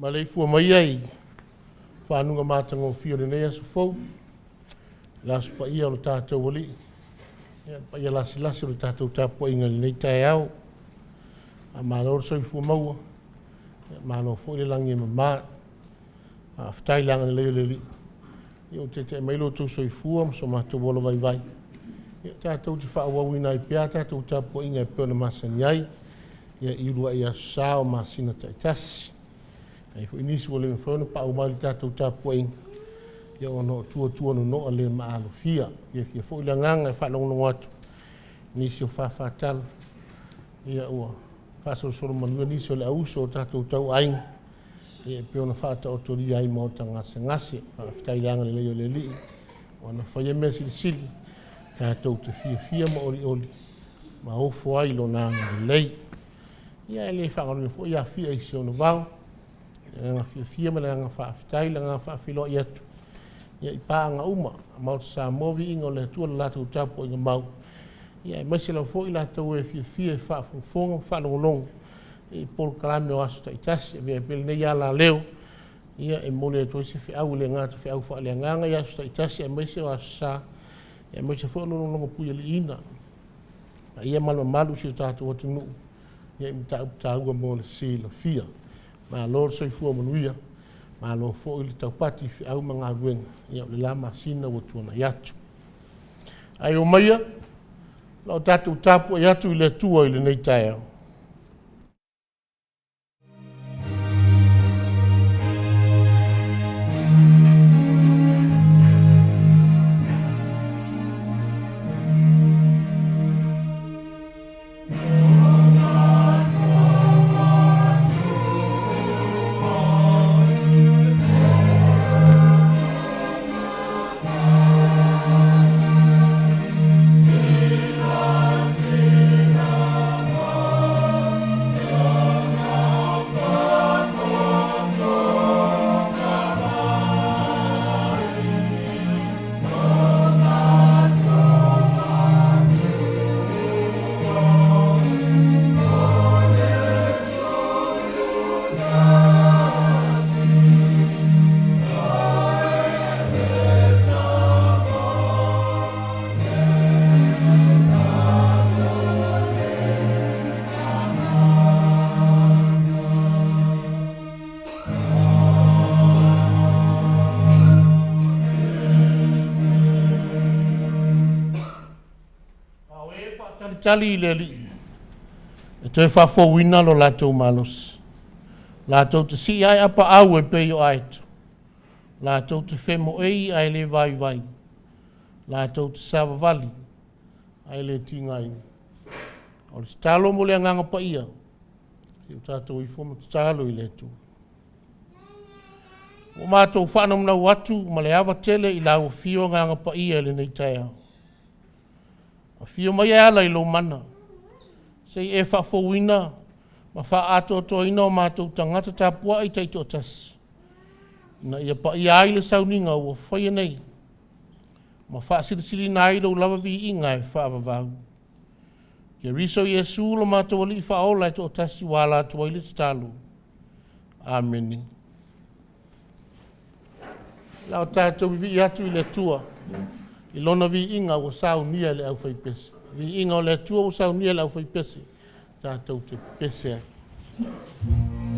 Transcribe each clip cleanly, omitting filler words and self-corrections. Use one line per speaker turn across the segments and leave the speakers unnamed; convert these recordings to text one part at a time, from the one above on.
Ma le fua mai ai, whanunga mātanga o whio nei asu fau, lasu pa ia o tātou wali, pa ia lasi o tātou tāpua inga li nei tae au, a māloro soi fua maua, māloro fo le langi ma mā, a whtai langa ni leo le li, i o te mailo tau soi fua, so mātou wala vai vai, tātou te whaawawina i pia, tātou tāpua inga i pēna masani ai, ia i rua i asu sāo māsina taitasi, ai fu inisi wale mfona pa o mali tātou tāpua inga, ia ono tua no noa le maalo fia, ia fia fo ila nganga e whalongo watu, nisi o whawhatala, ia ua whasoro manua nisi o le auso o tātou tau ainga, ia peona whata o tori ai Maota ngase, whakaileanga le leo le li, wana whaia mea sili, tātou te fia ma oli, ma ofo ai lo nanga le lei, ia e le whakarunga fo ia fia isi ono vau, nga fia ma le nga whaafitai, le nga whaafilo i atu, ia i pāanga uma, Maota Samoa Viiga o le atua le lātou tāpua inga mau. Ia e maise lau fo i lātou e fia e whaafonga, whalongolongo, e polo kalame o asu taitasi, e vea pele nei ala leo, ia e mole e toi se whiau le ngātu whiau wha le nganga i asu taitasi, e maise o asu sā, e maise fo longo puia li ina. Ia malu si o tātou atu nuu, ia i mta ua mo le sila fia, ma lor soi fua manuia, ma lo fo i le taupati fi au mga ruenga, ia le lama sina o tuana iatu. Ai o maia, lau tātou tāpua iatu i le tua i le nei tae au. Tali le li. E toi whawhowina lo lātou malos. Lātou te si ai apa au e pei o aitu. Lātou te whemo ei ai le vai. Lātou te savavali ai le tingai. O le stalo mo le anganga pa ia. Si o tātou i foma te stalo i le tu. O mātou whanam na watu ma le awa tele i lau fio nganga pa ia le nei tae au. A fio mai ala i lo mana. Sei e whawhowina, ma wha ato ina o mātou tangata tāpua i teito tas. Na ia pa i aile sauninga ua whaia nei. Ma wha sirisiri na i lo lava Viiga e whaavavau. Kia riso Iesu lo mātou ali i whaola i to tasi wala tua i le talo. Ameni. Lao tātou vi atu i le tua. I lona Viiga o sau nia le au whai pese. Viiga o le atua o sau nia le au whai pese. Tātou te pese ai.
Amen.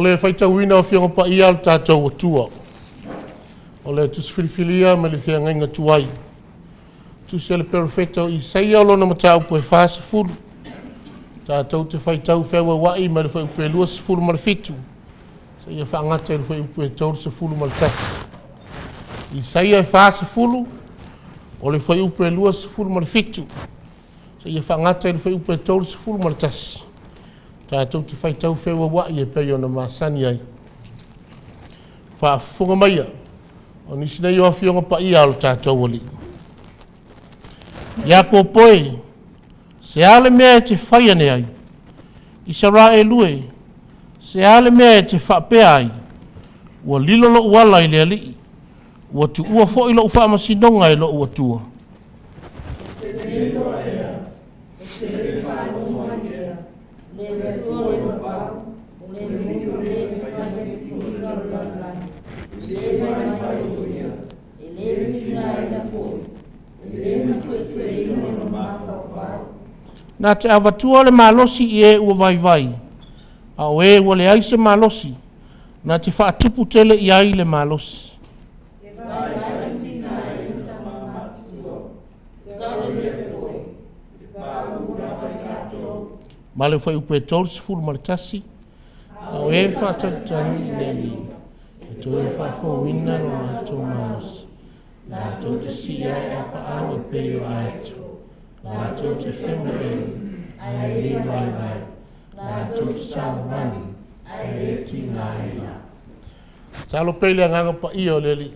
O le whaitauina o whionga pa ia o tātou atua. O le tusi whiriwhiria me le whiangainga tuai. Tusi le perfecto i saia o lona matau po e whaasa furu. Tātou te whaitau whewa wai me le whai upe lua se furu ma le fitu. Saia whaangata le whai upe tauru se furu ma le tasi. I saia e whaasa furu o le whai upe lua se furu ma le fitu. Saia whaangata le whai upe tauru se furu ma le tasi. Tātou te whaitau whewa wai e pei o na masani ai. Whaafunga maia. O nisi nei o whionga pa ia o tātou wali. Ia ko poe, se ale mea te whaiane ai. I sa rā e lue, se ale mea te whapea ai. Ua lilo lo uala i lea li. Ua tu ua fo i lo whaamasinonga i lo ua tua. Nā te awatua le malosi i e ua vai vai. A o e ua le aise malosi. Nā te whaatupu tele i ai le malosi. Ma le whai upe tolu se furu ma le tasi. A o e whaatatani i le li. E to e whaafowina no ato malosi. Nā tau te sia e apa au e peo atu. Nā tau te whemurei, ai e vai vai. Nā tau te saumani, ai e ti ngāia. Talo pele nganga pa ia o leli.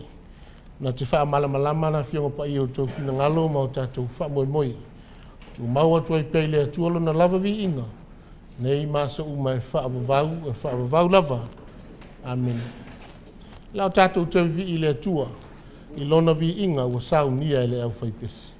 Nā te wha malama na whionga pa ia o tau whina ngalo ma o tātou wha moi moi. Tu maua tu ai pele a tuolo na lava vi inga. Nei masa uma e wha avavau lava. Amen. Lau tātou tau vi i le atua. I lona vi inga ua sau nia e le au whaipesi.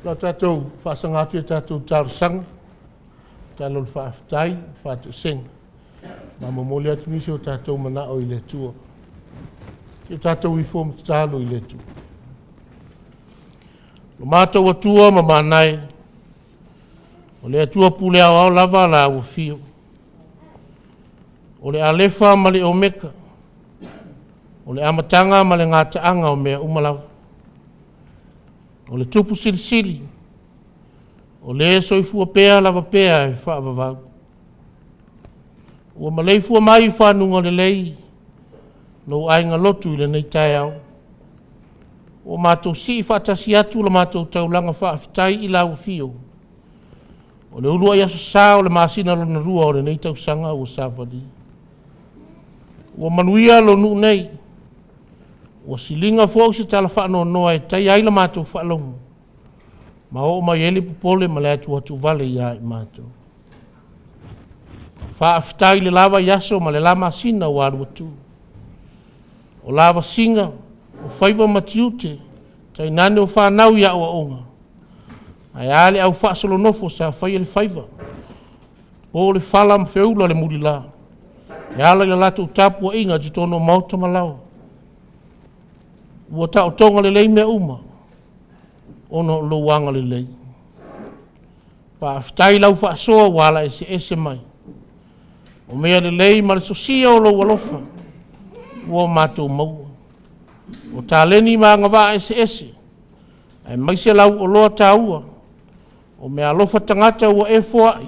La tātou whaasangatu e tātou tārsanga. Tālo le whaafitai, whaatu senga. Ma mamoli atu nisi o tātou mana o i le tua. Ki tātou i fōm tālo i le tua. Lo mātou atua ma manai. O le atua pule au lava la au fio. O le alefa ma le omeka. O le amatanga ma le ngātaanga o mea umalawa. O le tupu silisili. O le soifua pea lava pea e whaavavau. Ua maleifua mai whanunga le lei. Lo ainga lotu i le nei tai au. O mātou si whaatasi atu la mātou taulanga whaafitai i lau fio. O le ulua i aso sā o le māsina lo na rua o le nei tau sanga o sāwadi. Ua manuia lo nu nei. Ua silinga fōu se tala whaano noa e tai ai la mātou whaalongo. Ma o mai ele pupole ma le atu atu vale ia i mātou. Whaafitai le lava i aso ma le lama sina o aru atu. O lava singa, o whaiva matiute, tai nane o whanau ia o aonga. Ai ale au whaasolo nofo sa whai le whaiva. O le whala ma whiaula le mulila. E ala i la lato tapua inga jitono Maota malau. Ua ta o tonga le lei mea uma. Ono lo wanga le lei. Whaafitai lau whaasoa wala ese mai. O mea le lei ma le sosia o lo walofa. Ua mātou maua. O tā leni ma ngawā ese. Ai maise lau o loa tā ua. O mea alofa tangata ua e foai.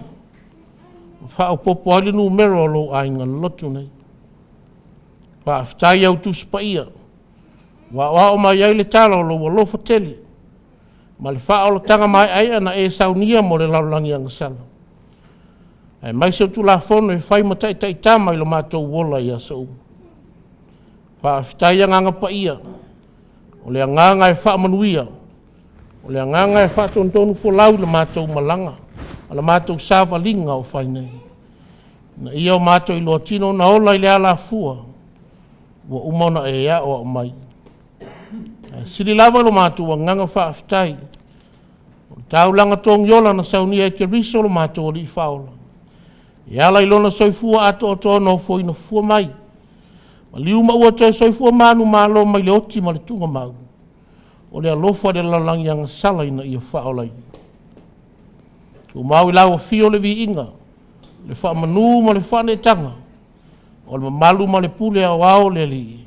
O wha o popo ali numero o lo ainga lotu nei. Whaafitai au tuspa ia. Wa o mai ai le tala o lo alofa tele. Ma le wha o lo tanga mai ai ana e saunia mo le laulangi anga sala. Ai maise o tu la fono e whai matai tai tama i lo mātou wola ia sau. Whaafitai anga pa ia. O le anganga e wha manuia. O le anganga e wha tontonu folau le mātou malanga. A le mātou sāwa linga o whai nei. Na ia o mātou i loa tino na ola i le ala fua. Ua umona e ia o mai. Siri lava lo mātou a nganga whaafitai. O tau langa tōng yola na saunia e ke riso lo mātou o li whaola. E ala i lona soifua ato o tōna o fwoi na fua mai. Ma liuma ua toi soifua manu mālo mai le oti ma le tunga mau. O le alofa le lalangi anga sala ina ia whaola i. Tu mau i lau a fio le Viiga. Le wha manu ma le whane tanga. O le malu ma le pule au au le li.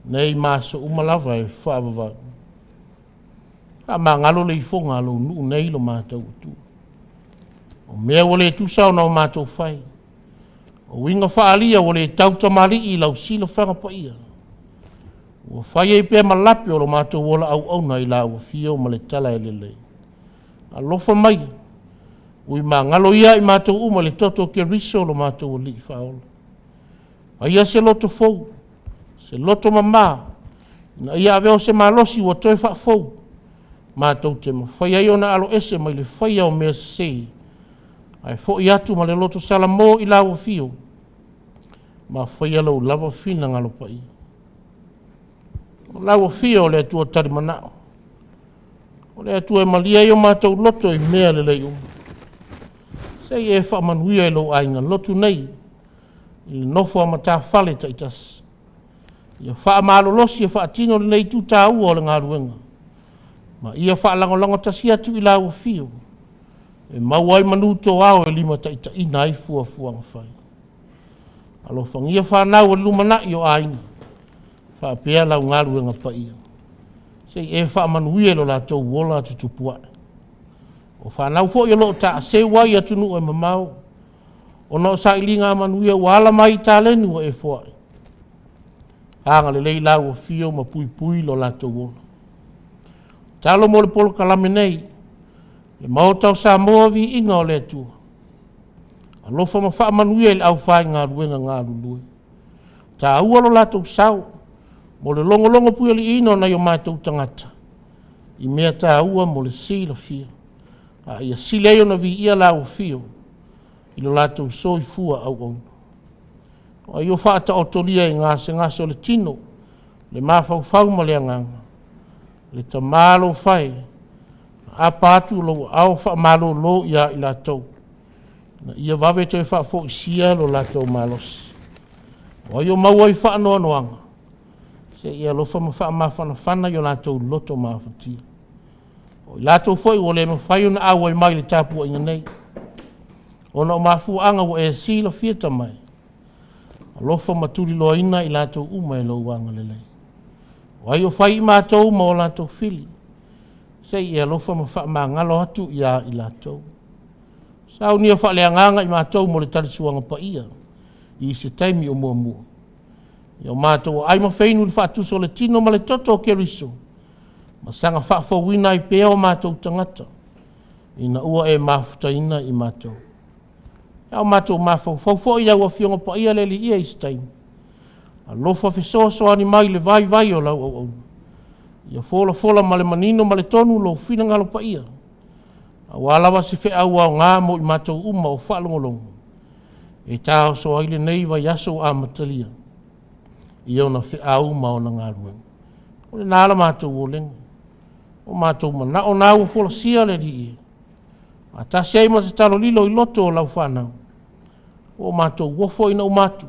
Nei maso umalawa e whaavavau. A ma ngalo le ifonga alo nuu nei lo mātou tu. O mea wale tu sao na o mātou whai. O winga whaalia wale tauta mali i lau sila whanga pa ia. O whai e pēr malapi o lo mātou wala au au na i lau fio ma le tala e lelei. A lofa mai. Ui ma ngalo ia i mātou uma le toto ke riso lo mātou li whaola. A ia se loto fou. Se loto mama, na ia aveo se malosi wa toi wha fau. Mātou te ma whai ai ona alo ese mai le whai au mea se. Ai fo i atu ma le loto sala mō i lawa fio. Ma whai alau lava fina ngalo pa i. Lawa fio le atua tari manao. O le atua e malia i o mātou loto i mea le lei Sei e wha manuia i lo ainga lotu nei. I nofo a mata whale taitas. Ia wha malolosi e wha atino le nei tu tā ua o le ngā ruenga. Ma ia wha lango tasi atu i lau fio. E mauai manuto au e lima taita ina i fua ngawhai. Alo whangia whanau e lumana i o aina. Wha pēr lau ngā ruenga pa ia. Sei e wha manuia lo la tau wola tutupuai. O whanau fo i lo ta se wai atu nu e mamau. O no sa ili ngā manuia wala mai tā lenu e fuai. Anga le lei lau o fio ma pui lo lato wola. Talo mo le polo kalame nei. Le Maota o Samoa Viiga o le Atua. Alofa ma wha manuia le au whai ngā ruenga ngā lulue. Tā ua lo lato sau. Mo le longo pui ali ino na i o mātou tangata. I mea tā ua mo le sila fia. A ia sileo na Viiga lau o fio. I lo lato soi fua au ono. O io whaata o tolia i ngase o le tino, le mawhau ma le anganga. Le tamalo whai, A pātu lo au wha malo lo ia i lātou. Na ia wawe toi wha fo isia lo lātou malos. O yo maua i wha noa noanga. Se ia lo wha ma whana yo lātou loto mawhati. O i lātou fwoi o le mawhai una awa i mai le tāpua inga nei. O na o mafu anga o e sila fieta mai. Lofa maturi loa ina i lātou uma e lo wanga lelei. O ai o whai i mātou ma o lātou fili. Se ia lofa ma ngalo atu ia i lātou. Sau nia wha lea nganga i mātou mo le tarisuanga pa ia. I se taimi o mua mua. Ia o mātou ai ma whainu li whaatuso le tino ma le toto o ke riso. Ma sanga whaafawina i pēo o mātou tangata. Ina ua e mafutaina i mātou. Ia o mātou mafau ia ua fionga pa ia le li ia i se taimi. A lofa fesoa ni mai le vai o lau au. Ia fola ma le manino ma le tonu lo fina ngalo pa ia. A walawa se fe au au ngā mo i mātou uma o whalongolongo. E tāo so aile nei vai aso a matalia. I ona fe au ma o na ngā rueng. O le nāla mātou o lenga. O mātou mana o nāua fola sia le di ia. A ta sei ma se talo lilo i loto o lau whanau. O mātou wofo ina o mātou.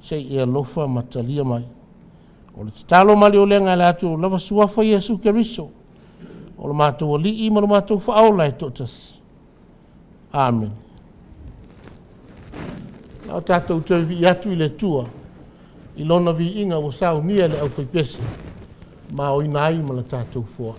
Sei ia lofa matalia mai. O le talo mali o lenga le atu lava suafa Yesu Keriso. O le mātou o li ima le mātou whaola e totas. Amen. Nau tātou tau vi atu i le tua. I lona vi inga o sao nia le au whaipesi. Ma o ina ai ma le tātou fua.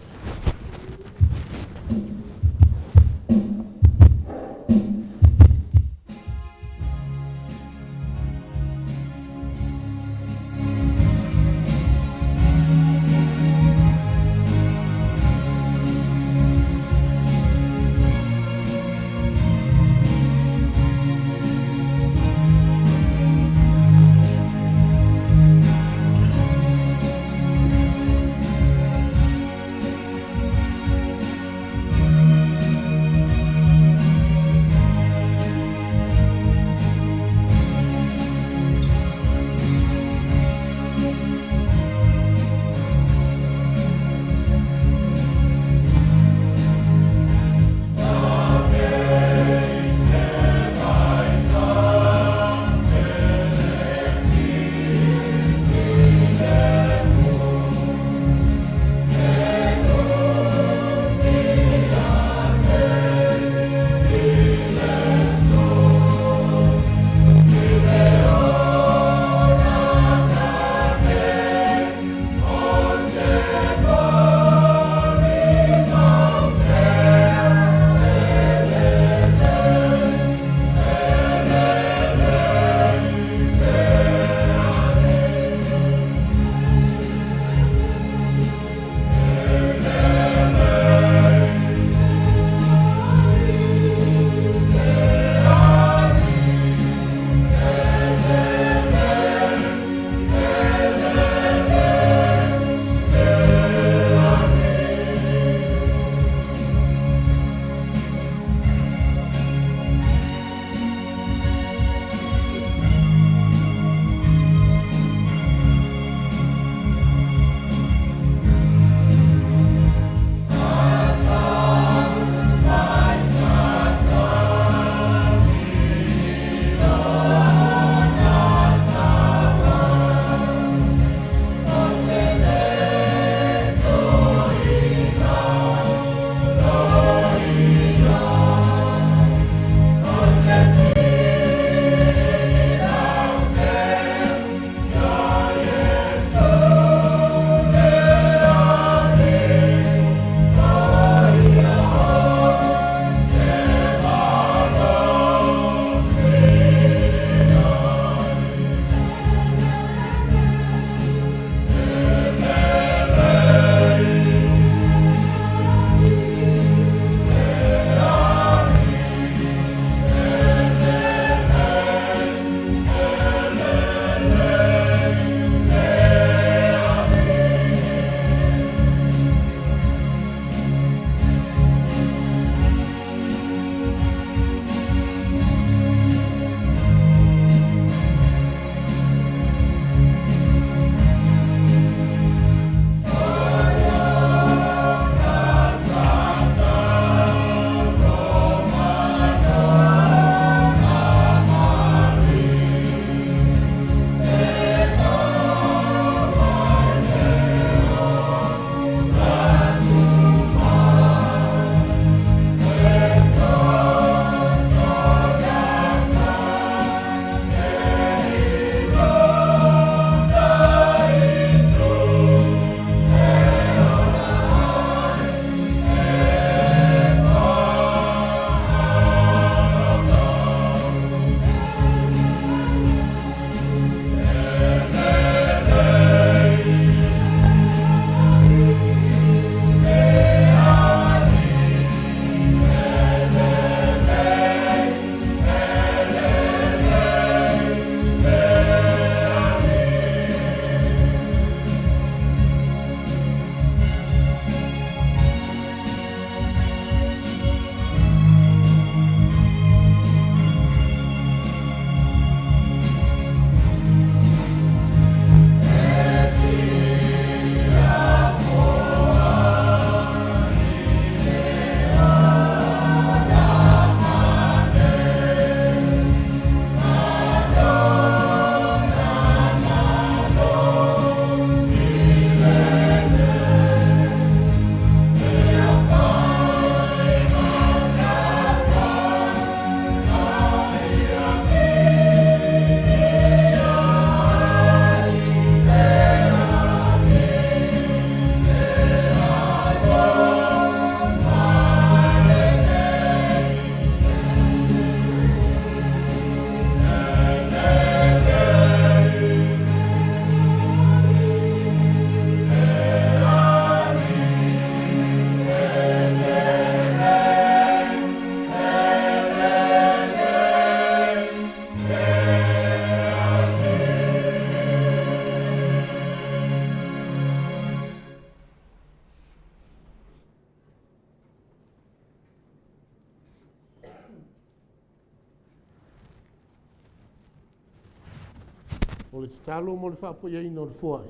O le tatalo mo le whaapoiaina o le fuai.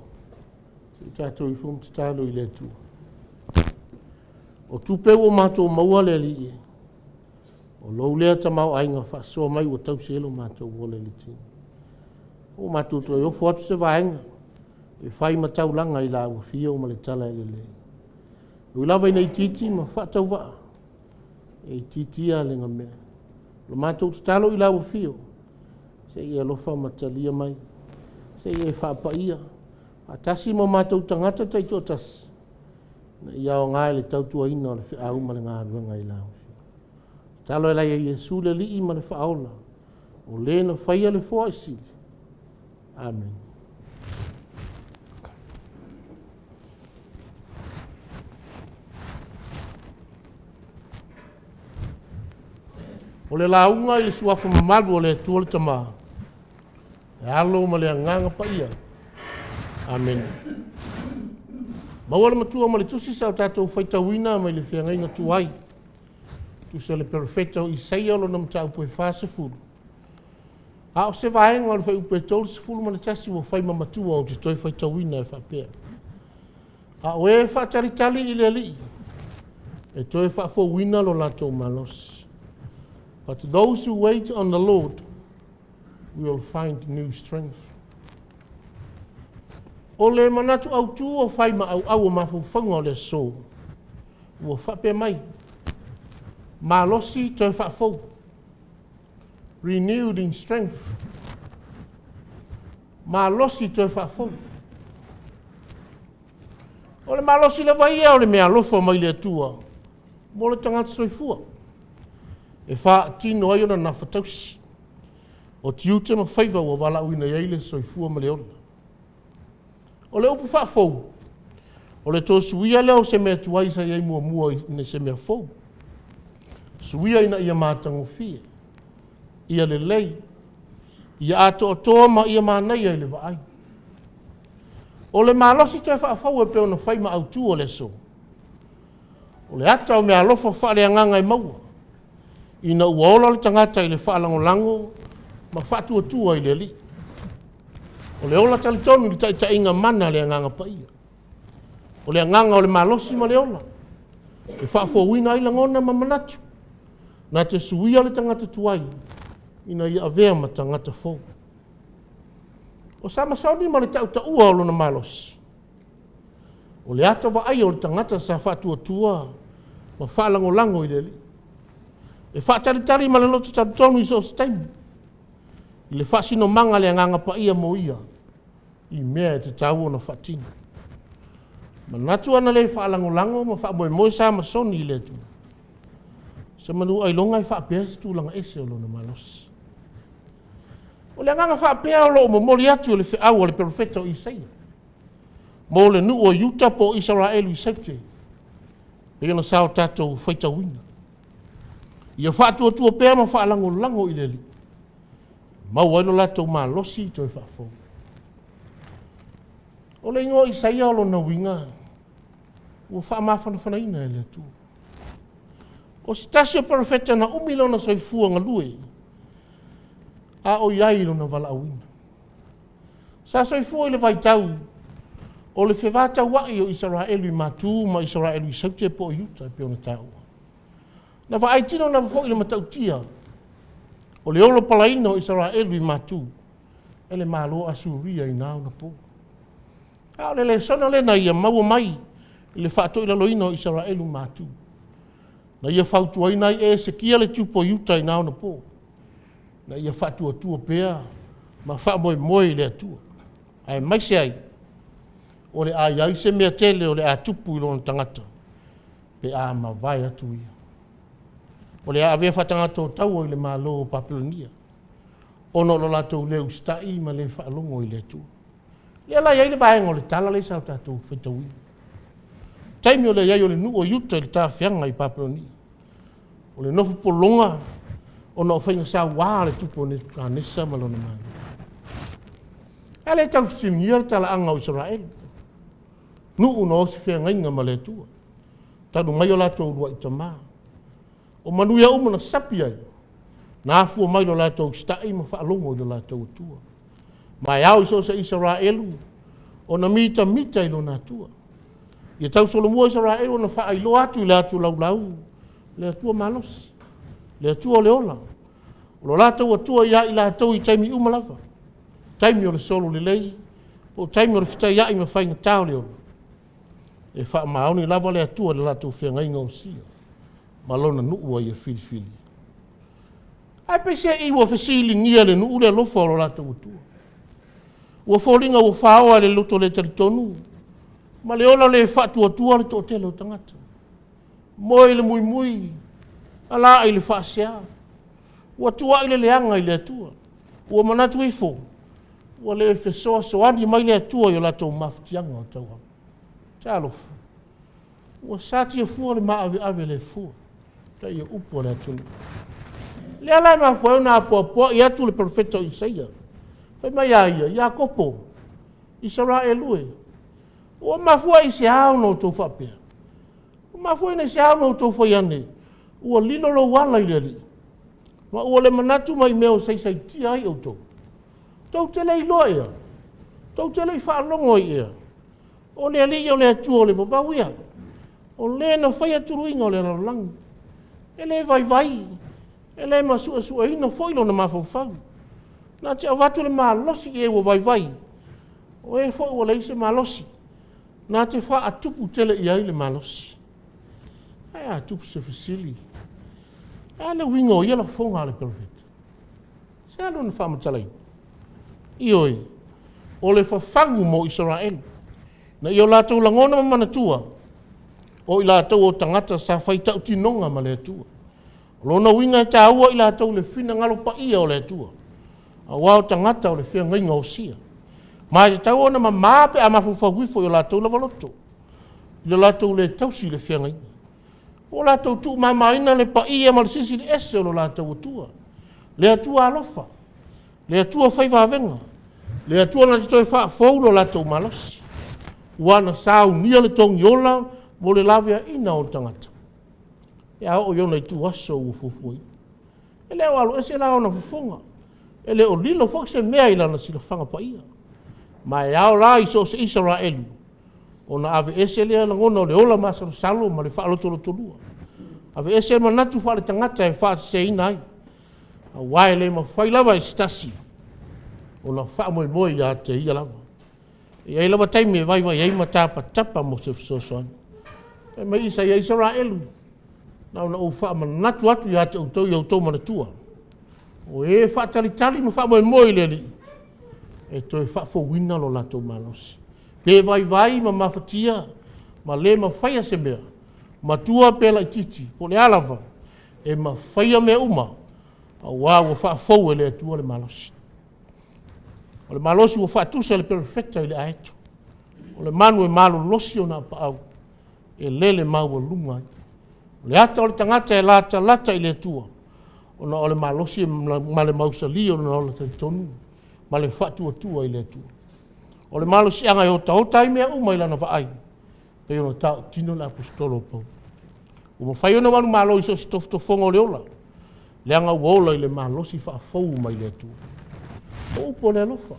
Se tātou I whum tatalo I le atua. O tupeu o mātou maua le li e. O lou lea tamau ainga whaasoa mai o tau selo mātou o le li tini. O mātou toi ofo atu se vaenga. E whai matau langa I la ua fia o ma le tala ele le. Ui lawa ina I titi ma whaatau waa. E titia le nga mea. Lo mātou tatalo I la ua fia. Se ia lofa matalia mai. Se ia whaapaia. Atasi mo mātou tangata tai tō tasi. Na ia o ngai le tautua ina o le whiau ma le ngā ruanga I la ua fia. Talo e lai e Iesu le li I ma le whaola. O le na whaia le fua isi. Amen. O le launga I le suafa mamalu o le atua le tamaa. E alo ma le anganga pa ia. Amen. Maua le matua ma le tusi sao tātou whaitawina ma le whiangainga tuai. Tusa le perfeta o Isaia lo na matau poe whasa fulu. A o se vaenga o le whai upe tolu se fulu ma le tasi o whai mamatua o te toi whaitawina e whapea. A o e whaataritali I le ali. E toi whaafowina lo lato malos. But those who wait on the Lord will find new strength. O le manatu au tu o whai ma au mawhawhanga o le so. Ua whape mai. Ma losi toi whaafou. Renewed in strength. Ma losi toi whaafou. O le ma losi le vai o le mea lofa mai le atua. Mo le tangata soifua. E wha tino ai ona na whatausi. O tiute ma whaiva ua wala uina iaile soifua ma le ola. O le upu whaafou. O le tō suia leo se mea tuai sa iei mua ina se mea fou. Suia ina ia mātango fia. Ia le lei. Ia ato o toa ma ia mānei ai le vaai. O le mālosi te whaafou e peo na whai ma au tu o le so. O le ata o mea alofa whaale anganga I maua. Ina ua ola le tangata I le whaalangolango ma whaatua tua I le li. O le ola talitonu li taita inga mana le anganga pa ia. O le anganga o le malosi ma le ola. E whaafowina I langona ma manatu. Na te suia le tangata tuai. Ina ia avea ma tangata fou. O sama sauni ma le tauta ua o lona malosi. O le ata wa ai o le tangata sa whaatua tua ma whaalangolango I le li. E whaataritari ma le loto talitonu I so staimu. I le whaasino manga le anganga pa ia mo ia. I mea e te tau ona whaatina. Ma natu ana le whaalangolango ma whaamoe sa ma soni I le tu. Sa manu ai longa I whaapea si tūlanga ese o lona malosi. O le anganga whaapea o lo mo mori atu o le whiau o le profeta o Isaia. Mo le nu o Yuta po Israelu I saute. E ana sao tatou whaitawina. Ia whaatua tua pēr ma whaalangolango I le li. Mau ailo latou malosi toi whaafou. O le ingo Isaia o lona winga. Ua whaamawhanawhanaina e le atu. O stasio profeta na umilona soifua ngalue. A o iai lona wala awina. Sa soifua I le vaitau. O le whewata wai o Israelu I matu ma Israelu I saute po o Yuta pe ona tau. Na wa aitino na wafo I le matautia. O le olo palaina o Israelu I matu. E le malo asuria I nao na po. A o le sona le na ia maua mai. I le whaato I laloina o Israelu matu. Na ia whautua ina I e se kia le tupo Yuta I nao na po. Na ia whaatua tua pea. Ma whaamoe moe le atua. Ai mai se ai. O le a iai se mea tele o le a tupu I lona tangata. Pe a ma vai atu ia. O le a avea whatangata o tau o le malo o Papilonia. Ono lo lato le ustai ma le whaalongo I le atua. Le ala iai le vaenga o le tala le sao tatou whaitawina. Taimi o le iai o le nu o Yuta I le tāwhianga I Papilonia. O le nofu polonga. Ono o whainga sa wā le tupu ne kānesa ma lona mana. A le tau singia le tala anga o Israel. Nu uno o se whiangainga ma le atua. Tadu mai o lato urua I tamaa. O manuia umana sapi ai. Na afua mai lo lato stai ma whaalongo I lo lato atua. Mai au iso sa Israelu. O na mita i lona atua. Ia tau solo mua Israelu na wha ailo atu i le atu lau. Le atua malos. Le atua le ola. O lo lātou atua ia i lātou i taimi umalawa. Taimi o le solo le lei. O taimi o le fitai ia i ma whainga tau le ola. E wha maoni lava le atua le lātou whianga inga o sia. Malona nuua ia fili. Ai pe se i ua fesili nia le nuu le lofa o lo lātou atua. Ua fōringa ua whaoa le loto le taritonu. Ma le ola le whātua le tōtele o tangata. Moi le mui. Ala i le whaasea. Ua tua i le leanga i le atua. Ua manatu i fō. Ua le fesoa soani mai le atua i o lātou mafutianga o tauha. Te alofa. Ua sāti a fua le ave le fua. Ka ia upo le atunu. Le alai mafua na apua i atu le profeta o Isaia. Pai mai ia kopo. Israelu e. Ua mafua i se hao no tau whapea. Ua mafua i se hao no tau whaiane. Ua lino lo wala i le li. Ma ua le manatu mai meo sai tia ai au tau. Tau tele i loa ia. Tau tele i whaalongo i ia. O le ali o le atua o le vavawia. O le na whai aturuinga o le alalangi. E le vai. E le masua ina foilo na mafawfau. Nā te awatu le malosi e ua vai. O e fo ua leise malosi. Nā te wha atupu tele i ai le malosi. Ai atupu se fasili. Ai le wingo i ala fonga le profeta. Se alo na wha matalai. Ioi. O le whafangu mo Israel. Na i o lātou langona manatua. O i lātou o tangata sa whaitau tinonga ma le atua. Lona winga e tāua i lātou le whina ngalo pa ia o le atua. A wao tangata o le whia ngainga o sia. Mai te tau ona māpe a mawhawhawifo i o lātou la waloto. I o lātou le tausi le whia ngainga. O lātou tu mamaina le pa ia ma le sisi le ese o lo lātou atua. Le atua alofa. Le atua whaivavenga. Le atua na te toi wha faulo lātou malosi. Wana sau nia le tongi ola mo le lavea ina o tangata. E ao iona i tu aso ua fufui. E leo alo ese la ona fufunga. E leo lilo fok se mea ila na sila whanga pa ia. Ma e ao la iso se Israelu. O na ave ese lea langona o le ola masaro salo ma le whaalotolotolua. Ave ese manatu wha le tangata e wha se ina ai. A wae le ma whailawa e stasi. O na wha moe ia te ia lava. E ai lava taimi e vai ei matapa tapa mo se fisosoani. E mai isa ia Israelu. Nau na o wha manatu atu ia te utau manatua. O e wha talitali ma wha moe le li. E toi wha wina lo lato malosi. Pe vai ma mawhatia. Ma le ma whaia se mea. Ma tua pela i titi. Po le alava. E ma whaia mea uma. A wā wa wha fau e le atua le malosi. O le malosi wa wha tusa le perfecta i le aeto. O le manu e malo losi o na pa au. E lele mau lunga. O le ata o le tangata e lata i le atua. O na o le malosi ma le mausali o na o le taitonu. Ma le wha tua i le atua. O le malosi anga e ota i mea uma i lana vaai. Pe ona tau tino le apostolo pau. O ma whai ona manu malo i so si tofonga o le ola. Le anga uola i le malosi wha fau mai le atua. O upo le alofa.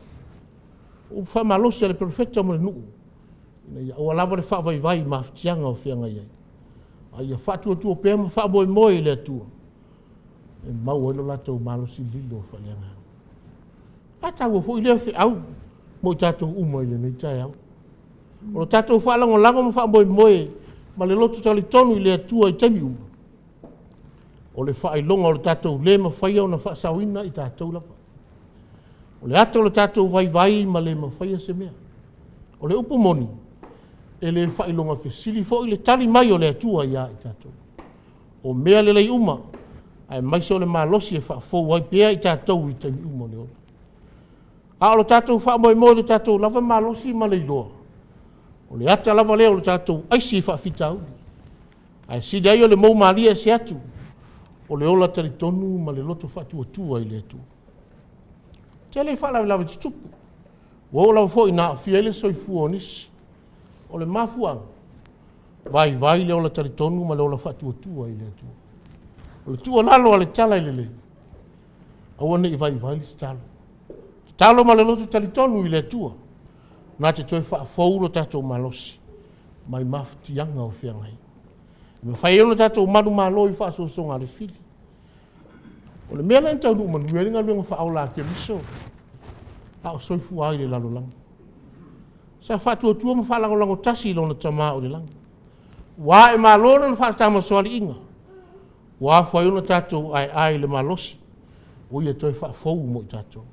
O wha malosi le perfecta mo le nuu. O alava le wha vai maftianga o whianga iai. Ai a wha tua pēma wha moe le atua. E mau elo lato malosi lilo wha leanga. A tau fo i lea whi au. Mo i tātou uma i le nei tai au. O lo tātou wha lango ma wha moe. Ma le lotu tali tonu i le atua i temi uma. O le wha ilonga o le tātou le ma whaia o na wha sawina i tātou lapa. O le ata o le tātou vai ma le ma whaia se mea. O le upo moni. E le wha ilonga fesili fo i le tali mai o le atua ia i tātou. O mea le lei uma. Ai mai se o le malosi e wha fo wai pea i tātou i temi uma le ola. A o le tātou wha moe le tātou lava malosi ma le iloa. O le ata lava leo le tātou aisi wha fitau. Ai sida i o le mou malia se atu. O le ola tari tonu ma le loto whatua tua i le atua. Te le wha lawe lawe tupu. O lau fo i nā whiele soi fuonis. O le mafuang. Vai le ola tari tonu ma le ola whatua tua i le atua. O le tua lalo a le tala i le le. Awane i vai le stalo. Talo ma le lotu talitonu i le tua. Nā te toi whaafou lo tātou malosi. Mai mafutianga o whiangai. Me whai eo na tātou manu malo i whaasosonga le fili. O le mea lai tau nuu manu eringa luenga whaaola ke miso. Hao soifu ai le lalo langa. Sa whaatua tua ma whaalangolango tasi lo na tamaa o le langa. Wā e malo na whaatama soali inga. Wā whai ona tātou ai le malosi. O ia toi whaafou mo i tātou.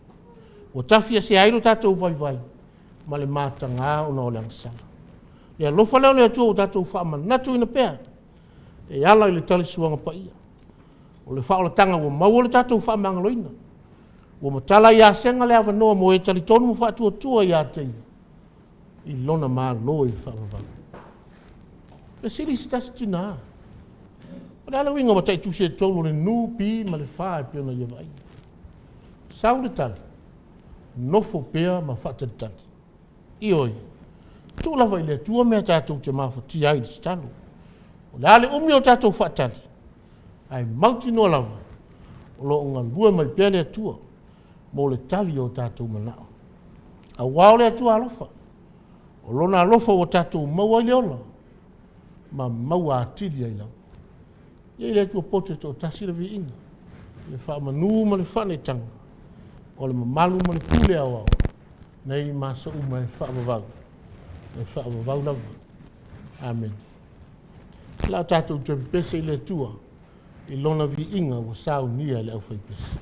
O tafia se airo tātou vai. Ma le mātanga o na o le angsala. Ia lofa leo le atua o tātou whaamanatu ina pēr. E ala i le tali suanga pa ia. O le whaolatanga o mau le tātou whaamangaloina. O matala ia senga le awanoa mo e tali tonu mo whaatua tua ia tei. I lona maa lo i whaamavanga. Le siri sitasi tina. O le ala winga matai tuse tolu le nupi ma le whaa e peona ia vai. Sau le tali. Nofo pea ma whaatari tali. Ioi. Tu lava i le tua mea tātou te mawhati ai di talo. O le ale umi o tātou whaatari. Ai mauti noa lava. O lo unga lua mai pea le atua. Mo le tali o tātou manao. A wao le atua alofa. O lona alofa o tātou maua i le ola. Ma maua atili ai lau. Ia le atua pote to tasira vi inga. Le wha manu ma le whane tanga. O le mamalu ma le pule au au. Nei masa uma e wha wavau. E wha wavau lava. Amen. La tātou te pese i le tua. I lona vi inga wa sau nia le au whai pese.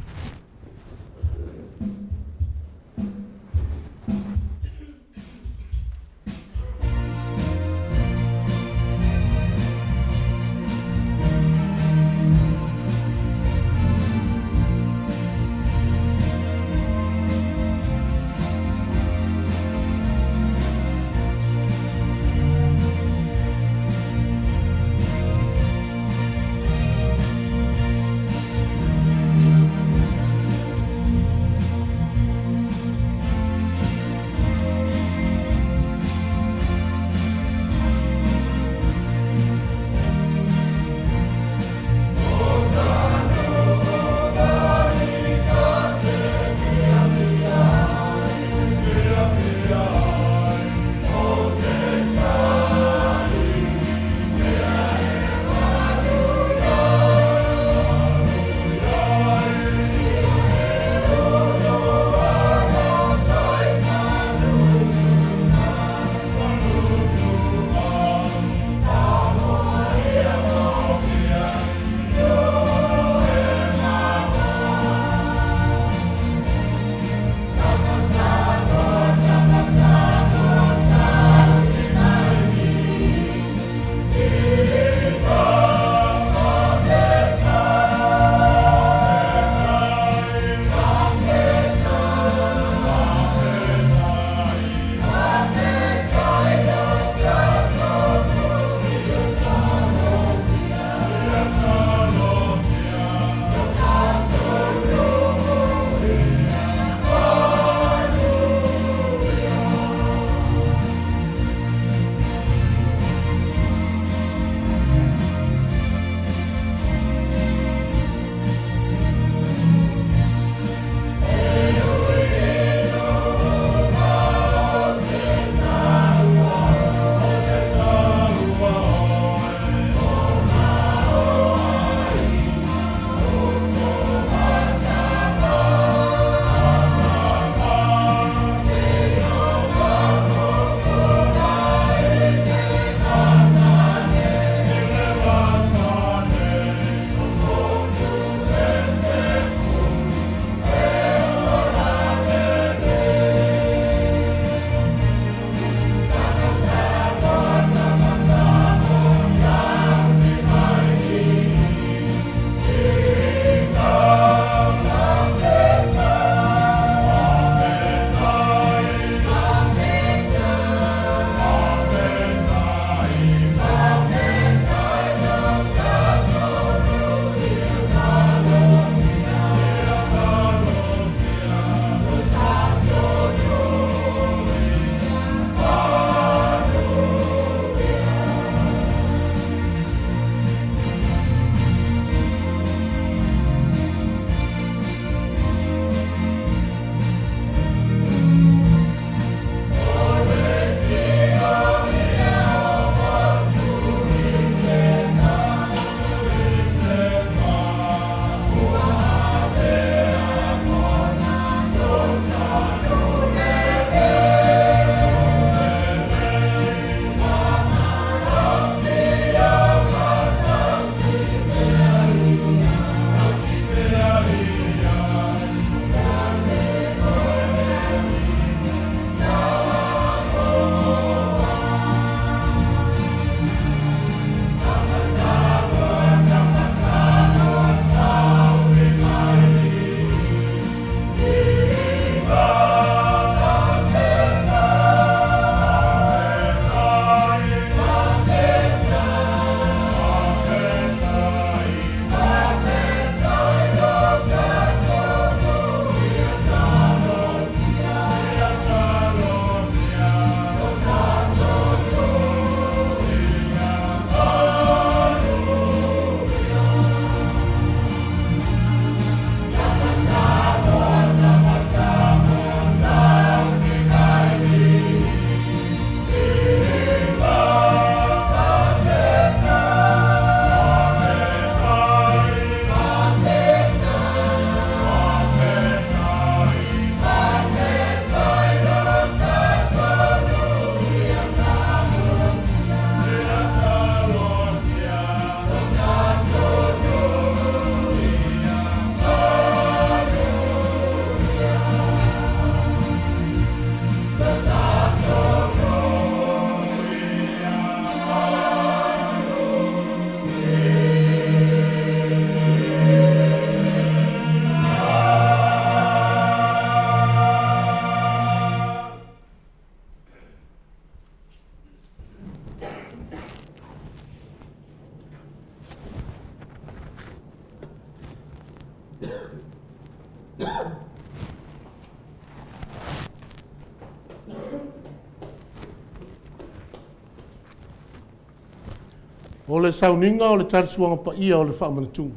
O le sauninga o le tarisuanga pa ia o le whaamanatunga.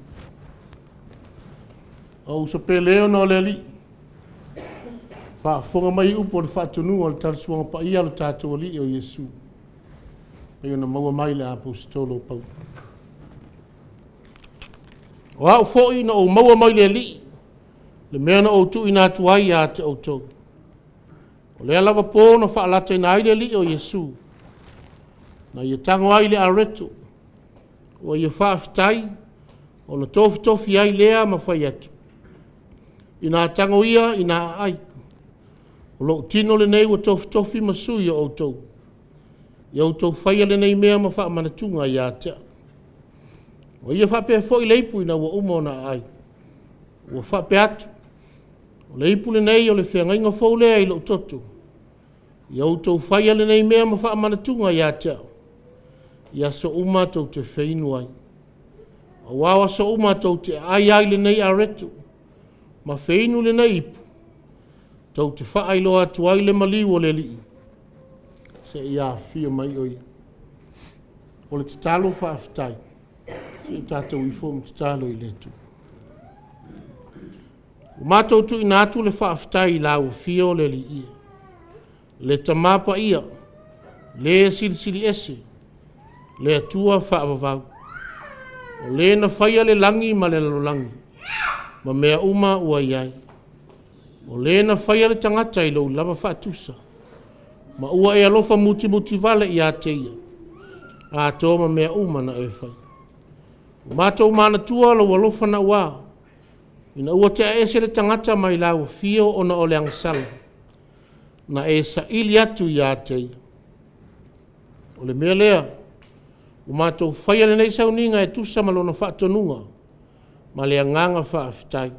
O sa peleo no le li. Whaafonga mai upo le whaatunu o le tarisuanga pa ia o le tātua li o Yesu. Peo na maua mai le apostolo pau. O au fo'i na o maua mai le li. Le mea na o tu ina tuai a te o tau. O le alava pō na whaalata ina ai le li o Yesu. Na ia tango ai le aretu. O ia whaafitai. O na tofi ai lea ma whai atu. Ina tango ia ina ai. O lo tino le nei wa tofi masui o tau. Ia o tau whaia le nei mea ma wha manatunga ia tea. O ia whape fo i leipu ina wa umo na ai. Wa whape atu. O leipu le nei o le whiangainga fo lea i lo totu. Ia o tau whaia le nei mea ma wha manatunga ia tea. Ia so uma tau te whainu ai. A wawa so uma tau te ai le nei aretu. Ma whainu le nei ipu. Tau te wha loa atu ai le maliu o le li. Se ia fia mai oia. O le te talo whaafitai. Se tātou i fōm te talo i letu. O mātou tu ina atu le whaafitai i lau fia o le li ia. Le tamapa ia. Le siri ese. Le atua whaavavau. O le na whaia le langi ma le langi. Ma mea uma ua iai. O le na whaia le tangata i lau lava whaatusa. Ma ua e alofa muti vale i a teia. A tōma mea uma na e whai. O mātou mana tua lau alofa na ua. Ina ua te aese le tangata mai lau fio o na ole angasala. Na e sa ili atu i a teia. O le mea lea. O mātou whaia le nei sauninga e tusa malona whaatonunga. Ma le anganga whaafitai.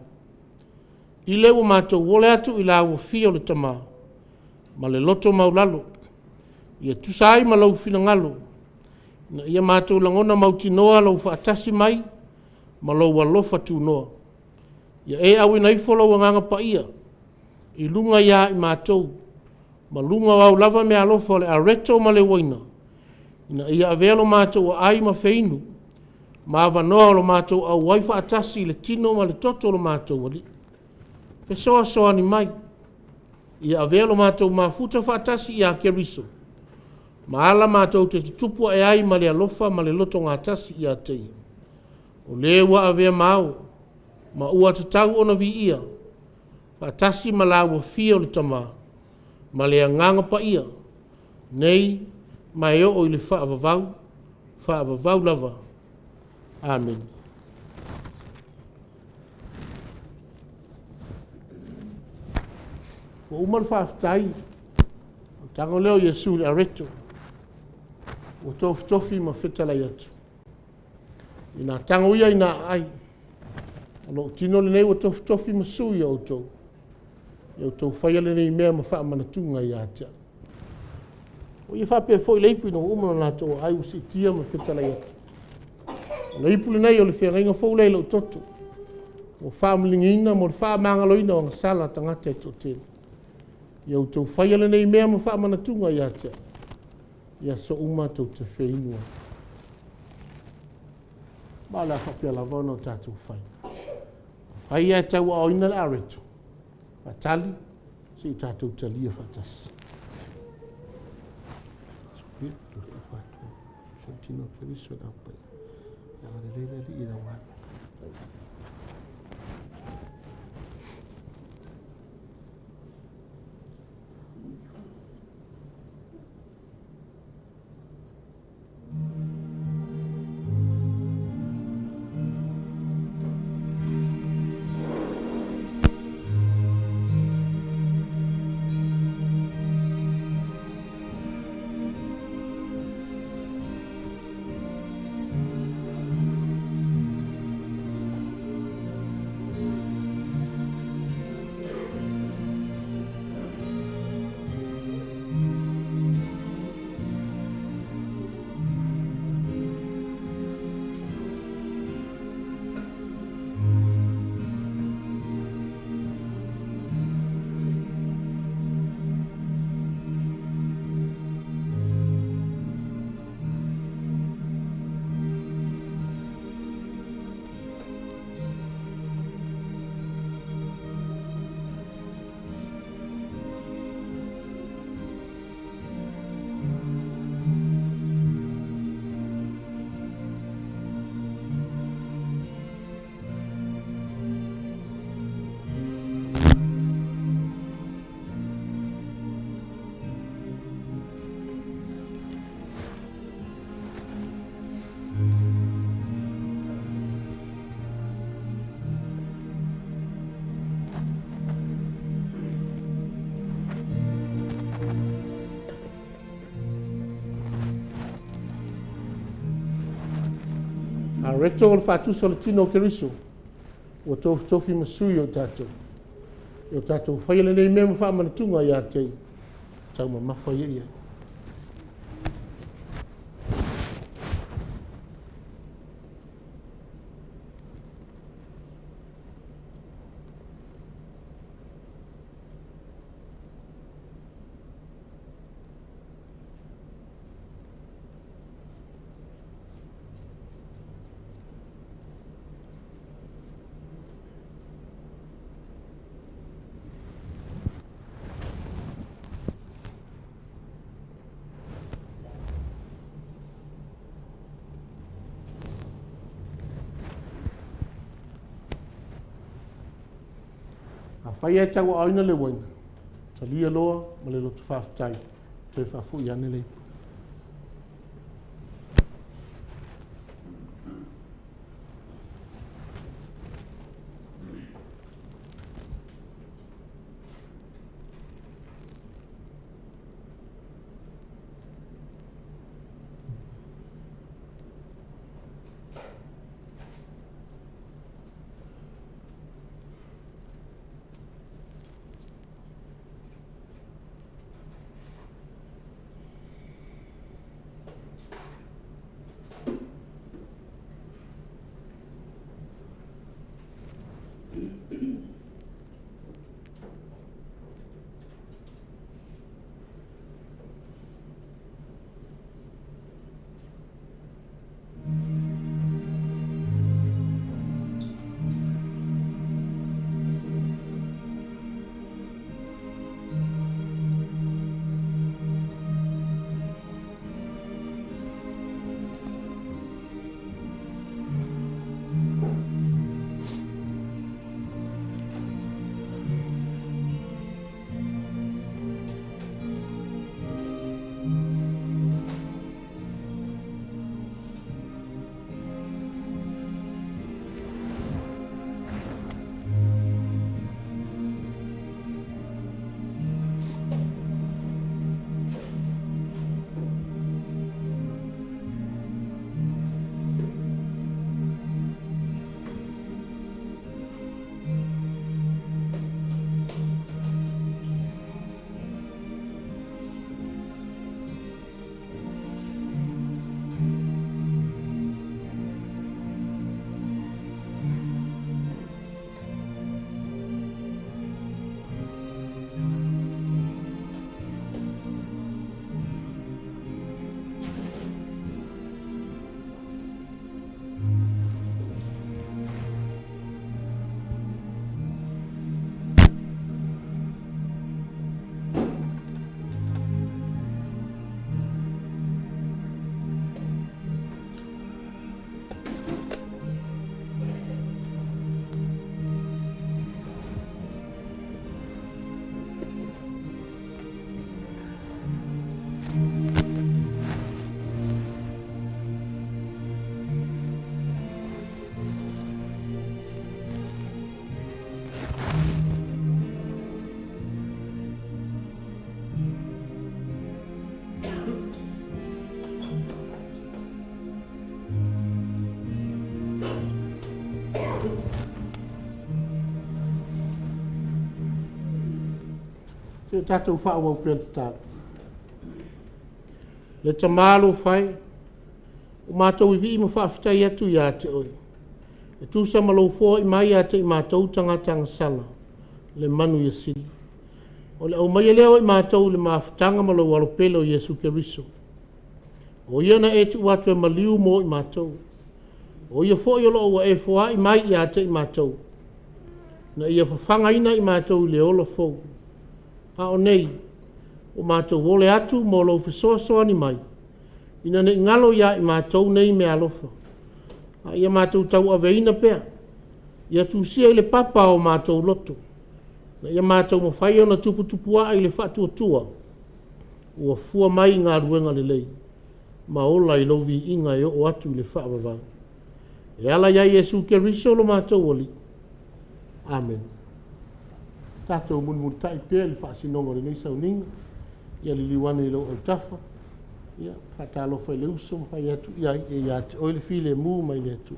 I leo mātou wole atu i lau fio le tamaa. Ma le loto maulalo. Ia tusai ma lau fina ngalo. Na ia mātou langona mautinoa lau whaatasi mai. Ma lau walofa tu noa. Ia e au ina ifo lau anganga pa ia. I lunga ia i mātou. Ma lunga wau lava me alofa le areto ma le waina. Ina ia avelo mātou a ai ma feinu. Ma avanoa lo mātou au waifa atasi le tino ma le toto lo mātou wali. Fesoa soa ni mai. Ia avelo mātou mafuta whaatasi i a keriso. Ma ala mātou te tupu e ai ma le alofa ma le loto ngā tasi i a teia. O lewa avea mao. Ma ua te tau ona vi ia. Whaatasi ma lawa fia o le tama. Ma le anganga pa ia. Nei, mai o i le whaavavau lava. Amen. O umar whaafitai. O tango leo Yesu le areto. O tofi ma whetalai atu. Ina tango ia ina ai. Alo tino le nei o tofi ma sui au tau. Iau tau whaia le nei mea ma wha manatunga i atia. O ia whapea fo i leipu ino umar na tau ai usi tia ma whetalai atu. Leipu le nei o le whiangainga fo le lau toto. O whaamlingina mo le whaamangaloina o ngasala tangata e totele. Iau tau whaia le nei mea ma wha manatunga i atia. Ia so uma tau te whainua. Mala whapea la vana o tātou whai. Whaia e tau a oina le aretu. Whatali, si tātou talia whatasi. Spiritu whatua. Santino Keriso na pai. Ia le li ina wana. A reto o le whātusa o le tino o Keriso. Ua tofi masui o tātou. O tātou whaile nei mea ma whaamanatunga i a tei. Tau ma mawhai ia. Whai e tau aina le waina. Ta lia loa, ma le lotu whaafitai. Te whaafu i ane leipu. Se tātou whaua o pēr tātou. Le tamalo whai, o mātou I vi ma whaafitai atu I a te oi. E tūsa malo fō I mai a te I mātou tangatanga sala, le manu I asili. O le au mai leo I mātou le maafitanga malo walopelo I Yesu Keriso. O iana e tu watu e maliu mo I mātou. O ia fō I olo o e fōa I mai I a te I mātou. Na ia whawhanga ina I mātou le ola fōu. A o nei, o mātou wole atu mō lau whisoasoa ni mai. Ina ne ngalo ia I mātou nei me alofa. A ia mātou tau aveina pea. Ia tūsia I le papa o mātou loto. Na ia mātou mawhai ona tuputupua I le whatuatua. Ua fua mai ngā ruenga le lei. Ma ola I lovi inga e o atu I le whaavavang. E ala ia Yesu Keriso lo mātou oli. Amen. Tātou mun tai pēr I whaasinonga le nei sauninga. Ia li liwane I lo au tafa. Ia, whatalo whai le uso mai atu ia e ia te oile file mu mai le atu.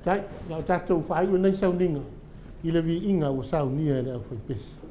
Tai, lau tātou whai ua nei sau ninga. I le vi inga o sau nia le au whai pesi.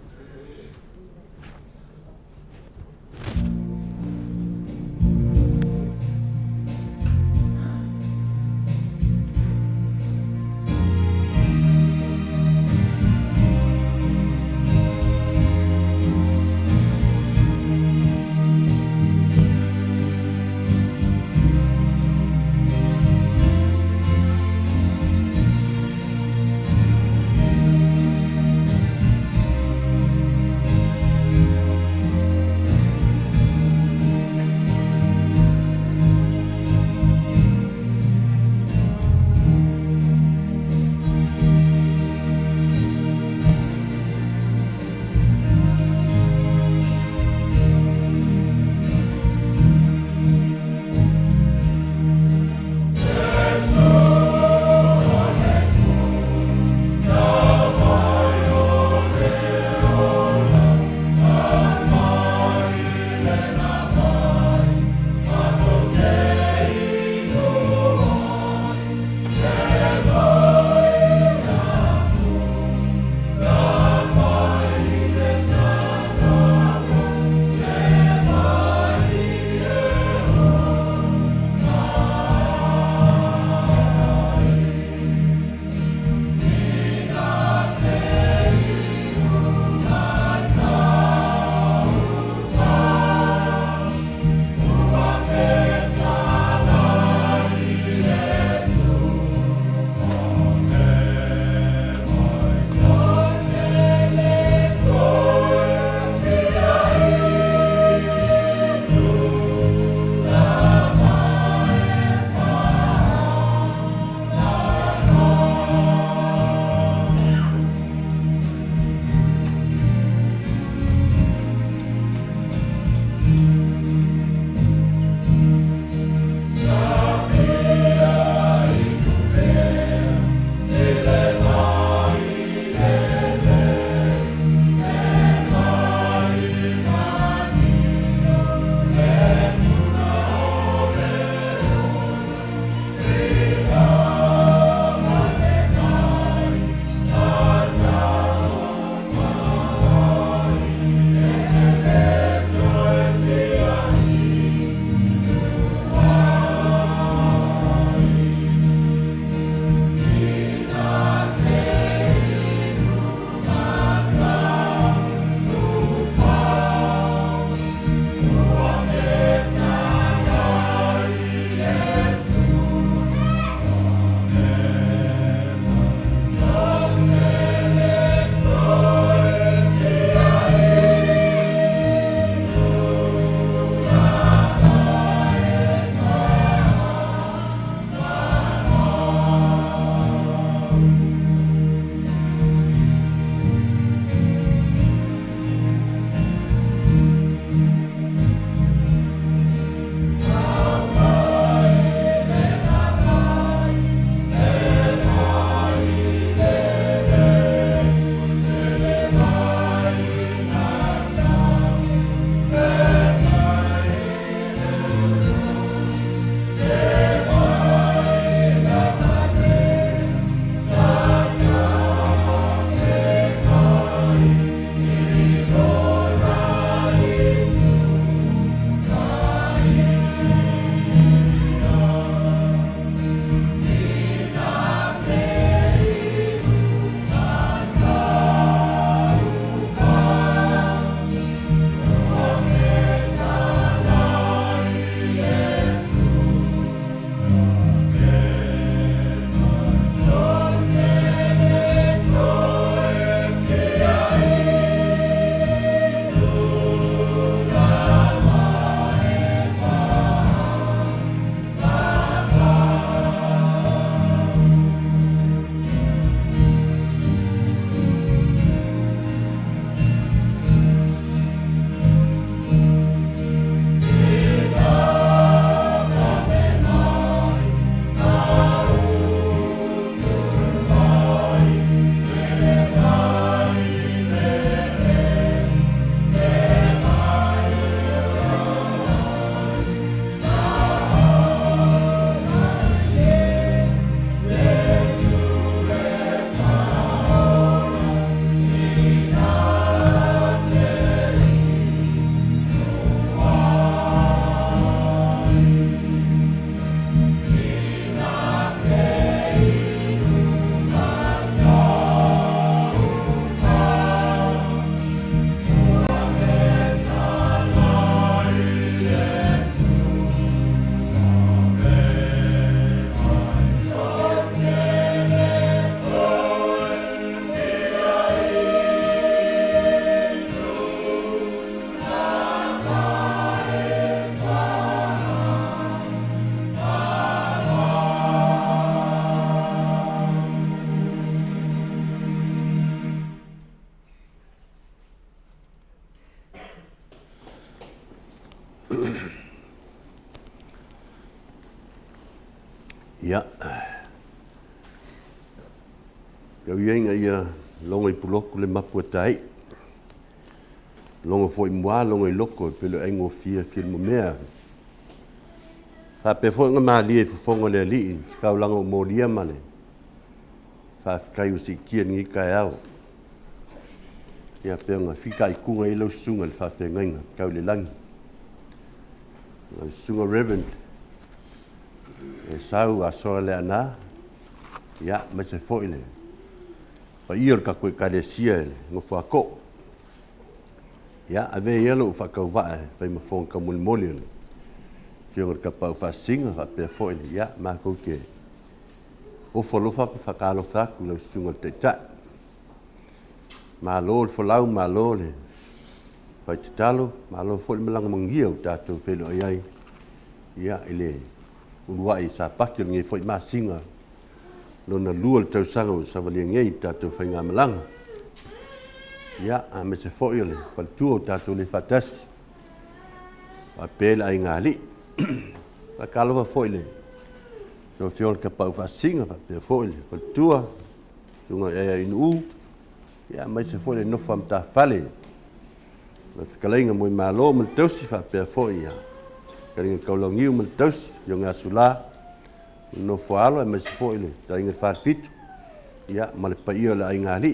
Ia. Kau ienga ia longa I puloku le mapuatai. Longa foi mua, longa I loko, pelo engo fia mo mea. Fa pe foi nga mali e fonga le li, kau langa mo lia male. Fa kai o si kia ngi kai au. Ia pe nga fika I kunga I lo sunga le fa fe ngainga, kau le langi. Sunga Reverend. E sau a soa le ana. Ia, ma se foi le. Pa ia ka koe karesia le, ngofu ako. Ia, ave ielo ufa kau vae, fai ma fonga ka muli le. Fionga ka pau fa singa, fa pia foi le, ia, ma kou ke. Ofo lofa ku fa kalo fa ku le sunga te ta. Ma lo le folau, ma lo le. Fai te talo, ma lo foi le malanga mangia u tatou felo ai. Ia, ele. Uruai sa paki ngi foi ma singa. Lona lua le tausanga o savalia ngei tatou whai ngā malanga. Ia, a me se foi le, whaltua o tatou le whatasi. Wa pēla ai ngā li. Wa kalofa foi le. No whiol ka pau whasinga, wa pēla foi le, whaltua. Sunga ea inu u. Ia, me se foi le nofa mta whale. Wa whikalainga mui mālo mal tausi wa pēla foi ia. Karinga kaulangiu mal tausi, yo ngā sula. No foalo e masi foi le, ta inga wharfitu. Ia, ma le paia le ai ngā li.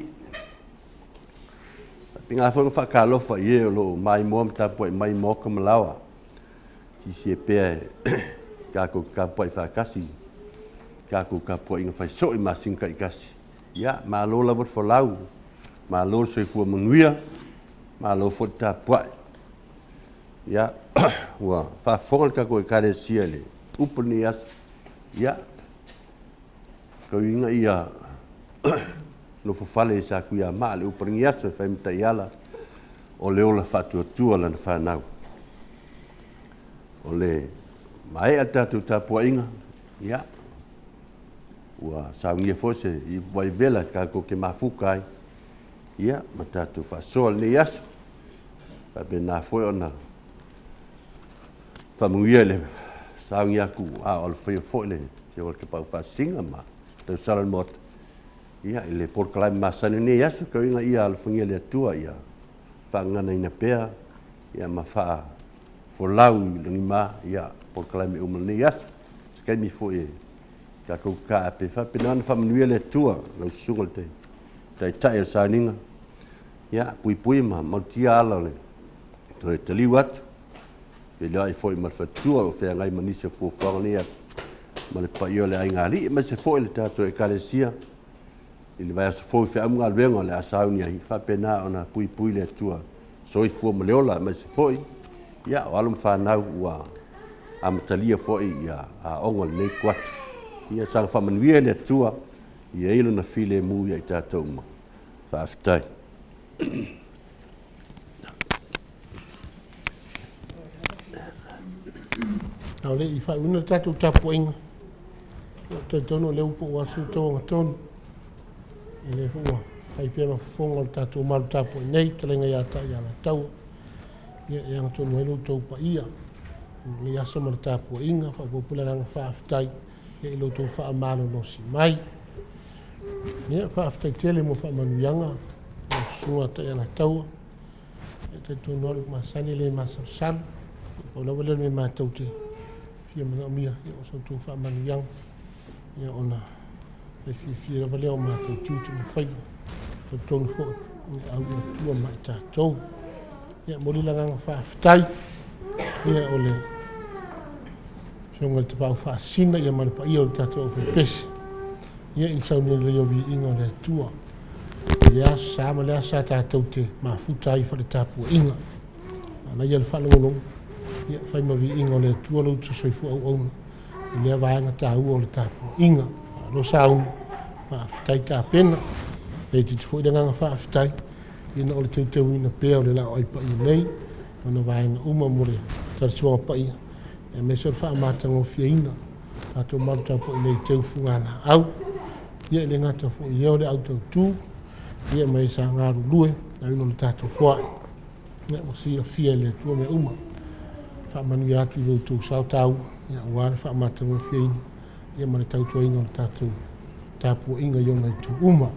Pinga foi ngā whakalofa I e o lo mai moa mta poe mai moka malawa. Si si e pēa kako ka poe whakasi. Kako ka poe inga whai soi masinga I kasi. Ia, ma lo la vot folau. Ma lo soi fua manuia. Ma lo fot ta poe. Ia, ua, whafongal kako e kare sia le. Upani asu. Ia, kau inga ia no fufale I sa kuia maa le uparingi asa whai mta iala o le ola whatuatua lana whanau. O le mai a tatu tapua inga, ia, ua saungia fose I wai vela kako ke mafukai, ia, ma tatu whasoa le aso, pape nā foe ona whamuia le saungia ku a o le whaia foe le, se o ke pau whasinga ma, tau salan mota. Ia, I le porkalai masane ne yasu, kau inga ia al whangia le atua ia, whangana ina pēa, ia ma wha folau langi ma, ia, porkalai me umal ne yasu, skai mi foe, ka kou ka ape, whapenana whamanuia le atua, lau sungal te, tai tai al sāninga, ia, pui ma, mautia ala le, toi taliu atu, whelea I foe malwhatua o whea ngai manisa pōwhanga ne yasu, ma le paio le ai ngā li, ma se foe le tātou e karesia, I le vai asa foe whea mga alwenga le asauni ai, whapena ona pui le atua, soi fua ma leola, ma se foe, ia, o alum whanau ua amatalia foe ia a onga le nei kuatu, ia sang whamanuia le atua, ia eilo na while mu ia I tātou ma, whaafitai.
Tau le I whai una tātou tapu inga. Te tono le upo wa su tō ngā tonu. I le fua, hai pia ma whonga le tātou malu tapu nei, talenga ia ta ia la tau. Ia ngā tonu helu tau pa ia. Le asa ma le tapu inga, wha popula ranga whaafitai. Ia ilo tau wha amalo no si mai. Ia whaafitai tele mo wha manuianga. Ia sunga ta ia la tau. Ia te tono helu masani le masarsan. O lawa le me mātou te. Fia mga mia, ia o sau tō wha manu yang. Ia ona, e fia rawa leo mātou tūtu ma whaiva. Tō tōnu fō, ia au ia tua mai tātou. Ia mori langanga whaafitai. Ia o le, whionga te pau whaasina, ia maripa ia o le tātou o pepesi. Ia I sau ni leo vi inga o le tua. Ia sāma lea sā tātou te mafutai whale tāpua inga. Ana ia le whanongonongo. Ia whai mawi inga o le tua lau tu soifu au auna. I lea vaenga tā ua o le tāpua inga. Lo saun, whaafitai tā pena. Lei te fwoi nganga whaafitai. Ina o le teuteu ina pēa o le lao aipa I nei. Ona vaenga uma mo le tarisuanga pa ia. E me sor whaamātanga o fia ina. Tātou maru tāpua I nei teu fungana au. Ia le ngata fwoi leo le au tau tū. Ia mai sa ngaru lue. Na ino le tātou fwai. Ia mo sia fia le tua me uma. Whaamanu I atu I loutou sao tau, ia wāre whaamata mo fia ina. ia ma le tautua inga o le tātou tāpua inga i onga i tu uma.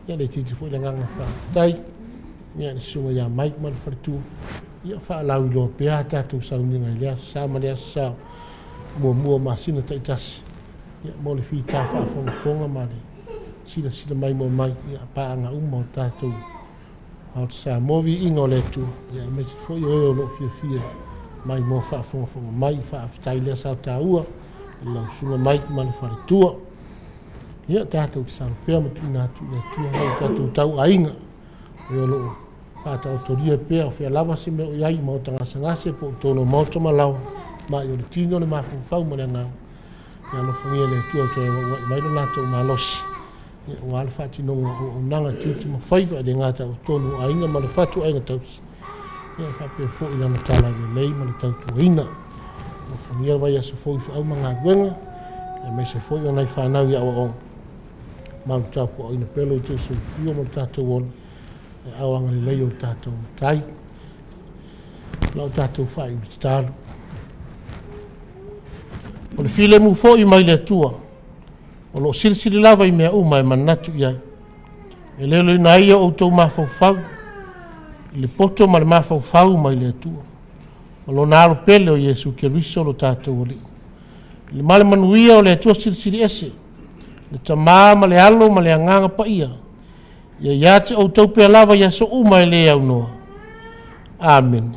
Ia le titi fo i le nganga whaatai, ia le sunga ia maik ma le wharitua, ia whaalau i loa pēa tātou sauninga i lea, sā ma lea sā, mua masina taitasi, ia mo le whita whaafonga ma le sila mai mo mai, ia paanga uma o tātou, au te sā movi inga o le tua, ia me te fo i oe o lo fia mai mo whaafonga mai, whaafitai lea sā tā ua, lau sunga mai ma le wharitua, ia tātou te sālo pēa ma tūna atu le tua, hau tātou tau ainga, o lo pātau toria pēa o whia lava se meo iai ma o tangasa ngase po tono maota ma lau, ma i o le tino le mawhau ma le ngau, ia no whangia le tua te mailo nātou ma losi, ia o ala whātinonga o nanga tūti ma whaiva le ngāta o tono ainga ma le whatu ainga tausi, ia whapea fo i lana tala le lei ma le tautu ina, o whangia vai asa fo i whaau ma ngā guenga, ia me se fo i o nei whanau ia o mau tapu o ina pelo i te so fio mo tātou ona, e awanga le lei o tātou tai, lau tātou whai i tālu. O le file mu fo i mai le tua, o lo sirisiri lava i mea umai manatu iai. E lelo i na ia o tau mawhau, i le poto ma le mawhau mai le tua. O lo naro pele o Yesu ke riso lo tātou o li. Le male manuia o le tua sirisiri ese, le tamā ma le alo ma le anganga pa ia. Ia te o tau pea lava ia so umai le au noa. Amen.